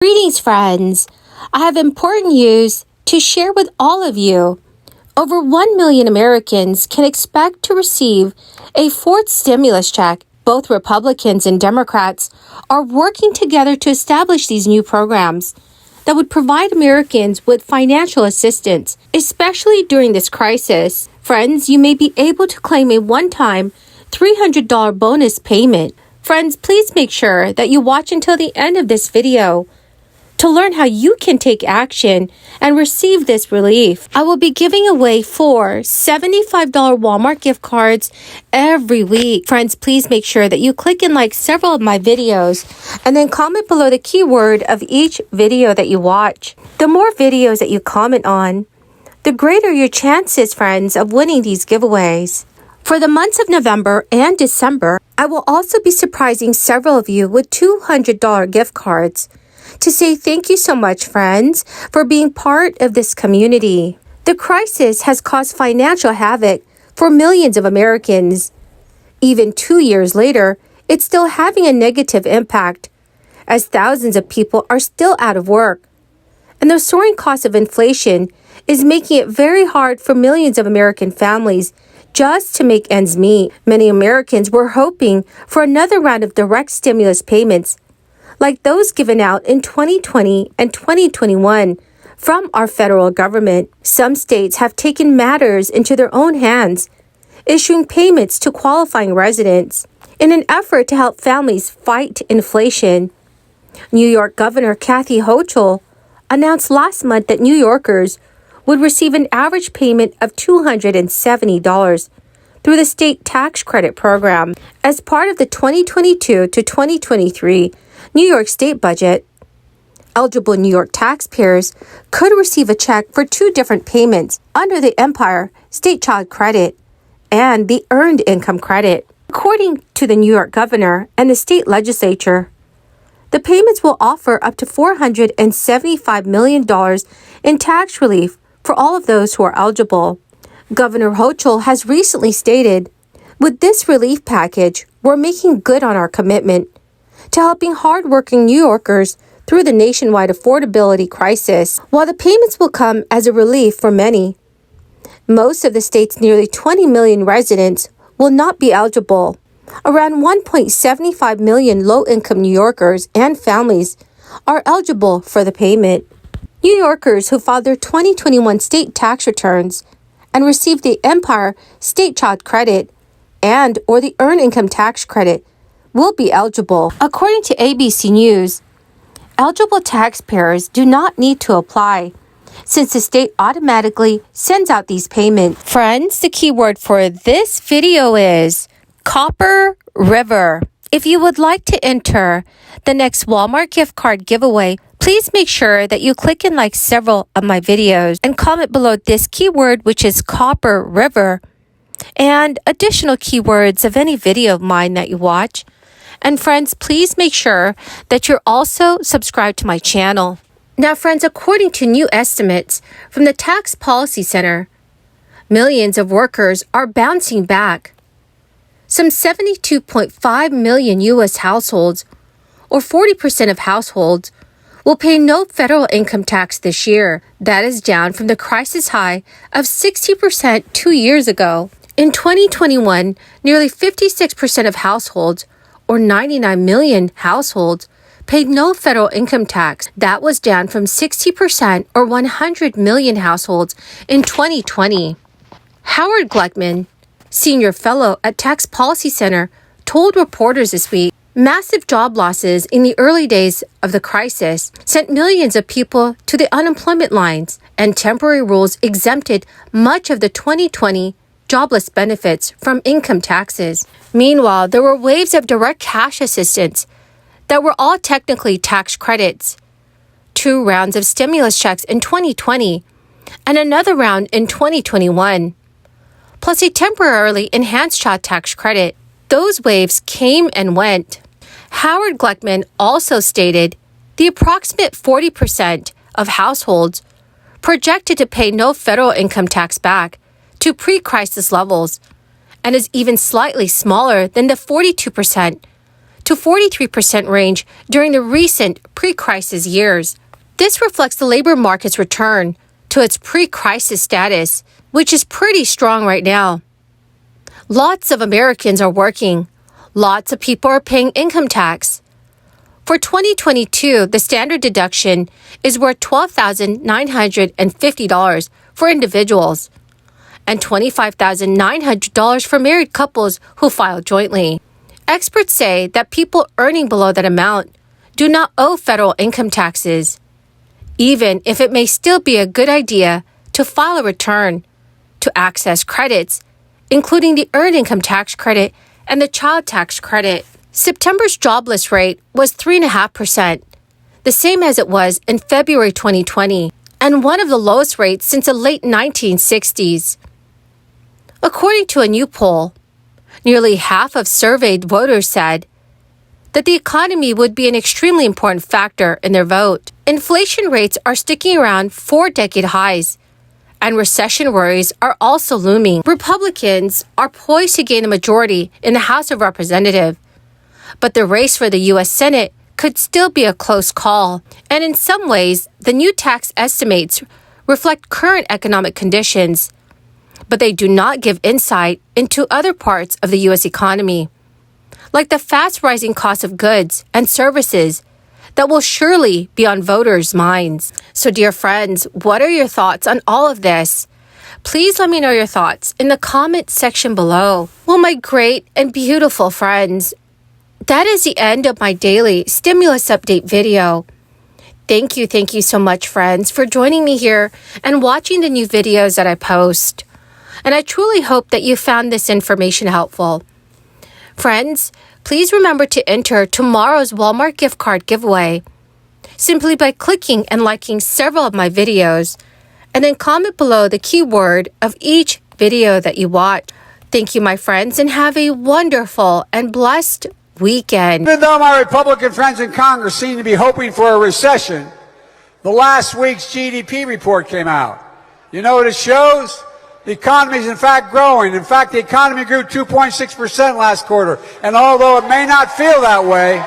Greetings, friends. I have important news to share with all of you. Over 1 million Americans can expect to receive a fourth stimulus check. Both Republicans and Democrats are working together to establish these new programs that would provide Americans with financial assistance, especially during this crisis. Friends, you may be able to claim a one-time $300 bonus payment. Friends, please make sure that you watch until the end of this video to learn how you can take action and receive this relief. I will be giving away 4 $75 Walmart gift cards every week. Friends, please make sure that you click and like several of my videos and then comment below the keyword of each video that you watch. The more videos that you comment on, the greater your chances, friends, of winning these giveaways. For the months of November and December, I will also be surprising several of you with $200 gift cards to say thank you so much, friends, for being part of this community. The crisis has caused financial havoc for millions of Americans. Even 2 years later, it's still having a negative impact, as thousands of people are still out of work. And the soaring cost of inflation is making it very hard for millions of American families just to make ends meet. Many Americans were hoping for another round of direct stimulus payments, like those given out in 2020 and 2021 from our federal government. Some states have taken matters into their own hands, issuing payments to qualifying residents in an effort to help families fight inflation. New York Governor Kathy Hochul announced last month that New Yorkers would receive an average payment of $270 through the state tax credit program as part of the 2022 to 2023 New York State budget. Eligible New York taxpayers could receive a check for 2 different payments under the Empire State Child Credit and the Earned Income Credit. According to the New York governor and the state legislature, the payments will offer up to $475 million in tax relief for all of those who are eligible. Governor Hochul has recently stated, "With this relief package, we're making good on our commitment to helping hardworking New Yorkers through the nationwide affordability crisis." While the payments will come as a relief for many, most of the state's nearly 20 million residents will not be eligible. Around 1.75 million low-income New Yorkers and families are eligible for the payment. New Yorkers who filed their 2021 state tax returns and received the Empire State Child Credit and or the Earned Income Tax Credit will be eligible. According to ABC News, eligible taxpayers do not need to apply since the state automatically sends out these payments. Friends, the keyword for this video is Copper River. If you would like to enter the next Walmart gift card giveaway, please make sure that you click and like several of my videos and comment below this keyword, which is Copper River, and additional keywords of any video of mine that you watch. And friends, please make sure that you're also subscribed to my channel. Now, friends, according to new estimates from the Tax Policy Center, millions of workers are bouncing back. Some 72.5 million U.S. households, or 40% of households, will pay no federal income tax this year. That is down from the crisis high of 60% 2 years ago. In 2021, nearly 56% of households, or 99 million households, paid no federal income tax. That was down from 60% or 100 million households in 2020. Howard Gluckman, senior fellow at Tax Policy Center, told reporters this week, massive job losses in the early days of the crisis sent millions of people to the unemployment lines, and temporary rules exempted much of the 2020 jobless benefits from income taxes. Meanwhile, there were waves of direct cash assistance that were all technically tax credits. 2 rounds of stimulus checks in 2020 and another round in 2021, plus a temporarily enhanced child tax credit. Those waves came and went. Howard Gluckman also stated the approximate 40% of households projected to pay no federal income tax back to pre-crisis levels, and is even slightly smaller than the 42% to 43% range during the recent pre-crisis years. This reflects the labor market's return to its pre-crisis status, which is pretty strong right now. Lots of Americans are working. Lots of people are paying income tax. For 2022, the standard deduction is worth $12,950 for individuals and $25,900 for married couples who file jointly. Experts say that people earning below that amount do not owe federal income taxes, even if it may still be a good idea to file a return to access credits, including the Earned Income Tax Credit and the Child Tax Credit. September's jobless rate was 3.5%, the same as it was in February 2020, and one of the lowest rates since the late 1960s. According to a new poll, nearly half of surveyed voters said that the economy would be an extremely important factor in their vote. Inflation rates are sticking around 4-decade highs, and recession worries are also looming. Republicans are poised to gain a majority in the House of Representatives, but the race for the U.S. Senate could still be a close call. And in some ways, the new tax estimates reflect current economic conditions, but they do not give insight into other parts of the U.S. economy, like the fast rising cost of goods and services that will surely be on voters' minds. So, dear friends, what are your thoughts on all of this? Please let me know your thoughts in the comment section below. Well, my great and beautiful friends, that is the end of my daily stimulus update video. Thank you so much, friends, for joining me here and watching the new videos that I post. And I truly hope that you found this information helpful. Friends, please remember to enter tomorrow's Walmart gift card giveaway simply by clicking and liking several of my videos, and then comment below the keyword of each video that you watch. Thank you, my friends, and have a wonderful and blessed weekend. Even though my Republican friends in Congress seem to be hoping for a recession, the last week's GDP report came out. You know what it shows? The economy is in fact growing. In fact, the economy grew 2.6% last quarter. And although it may not feel that way,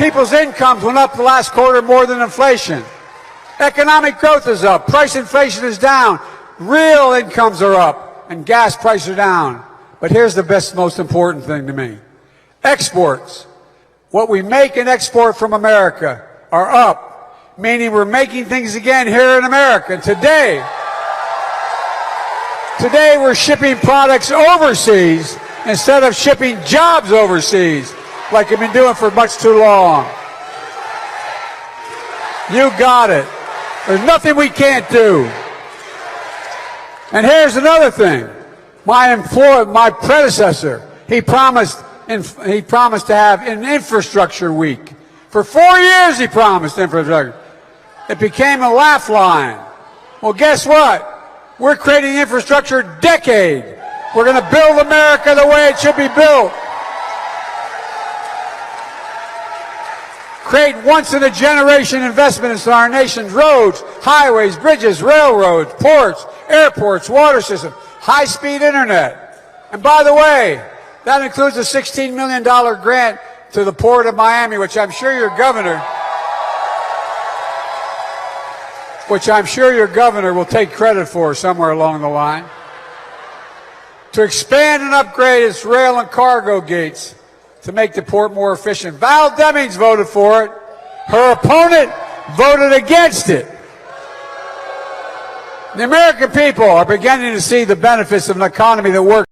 people's incomes went up the last quarter more than inflation. Economic growth is up. Price inflation is down. Real incomes are up. And gas prices are down. But here's the most important thing to me. Exports. What we make and export from America are up, meaning we're making things again here in America. Today we're shipping products overseas instead of shipping jobs overseas like we've been doing for much too long. You got it. There's nothing we can't do. And here's another thing. My predecessor, he promised to have an infrastructure week. For 4 years he promised infrastructure. It became a laugh line. Well, guess what? We're creating infrastructure decade. We're going to build America the way it should be built. Create once-in-a-generation investments in our nation's roads, highways, bridges, railroads, ports, airports, water systems, high-speed internet. And by the way, that includes a $16 million grant to the Port of Miami, which I'm sure your governor will take credit for somewhere along the line, to expand and upgrade its rail and cargo gates to make the port more efficient. Val Demings voted for it. Her opponent voted against it. The American people are beginning to see the benefits of an economy that works.